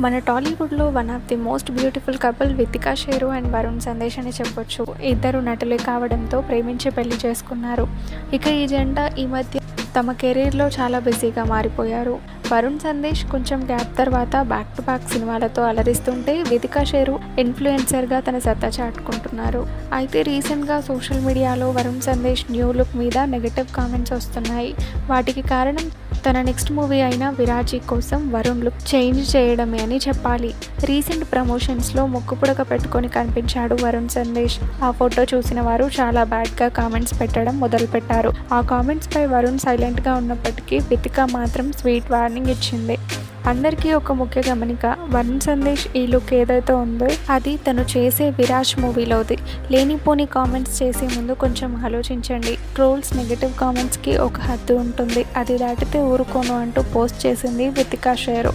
మన టాలీవుడ్లో one of the most beautiful couple Vithika share and Varun Sandesh అని చెప్పొచ్చు. ఇద్దరు నటులే కావడంతో ప్రేమించి పెళ్లి చేసుకున్నారు. ఇక ఈ జంట ఈ మధ్య తమ కెరీర్లో చాలా బిజీగా మారిపోయారు. వరుణ్ సందేశ్ కొంచెం గ్యాప్ తర్వాత బ్యాక్ టు బ్యాక్ సినిమాలతో అలరిస్తుంటే, వితికా షేరు ఇన్ఫ్లుయెన్సర్గా తన సత్తా చాటుకుంటున్నారు. అయితే రీసెంట్గా సోషల్ మీడియాలో వరుణ్ సందేశ్ న్యూ లుక్ మీద నెగటివ్ కామెంట్స్ వస్తున్నాయి. వాటికి కారణం తన నెక్స్ట్ మూవీ అయిన విరాజీ కోసం వరుణ్ లుక్ చేంజ్ చేయడమే అని చెప్పాలి. రీసెంట్ ప్రమోషన్స్లో ముక్కు పుడక పెట్టుకొని కనిపించాడు వరుణ్ సందేశ్. ఆ ఫోటో చూసిన వారు చాలా బ్యాడ్గా కామెంట్స్ పెట్టడం మొదలుపెట్టారు. ఆ కామెంట్స్పై వరుణ్ సైలెంట్గా ఉన్నప్పటికీ వితికా మాత్రం స్వీట్ వార్నింగ్ ఇచ్చింది. అందరికీ ఒక ముఖ్య గమనిక, వరుణ్ సందేశ్ ఈ లుక్ ఏదైతే ఉందో అది తను చేసే విరాజ్ మూవీలోది. లేనిపోని కామెంట్స్ చేసే ముందు కొంచెం ఆలోచించండి. ట్రోల్స్, నెగటివ్ కామెంట్స్కి ఒక హద్దు ఉంటుంది, అది దాటితే ఊరుకోను అంటూ పోస్ట్ చేసింది వితికా షేరు.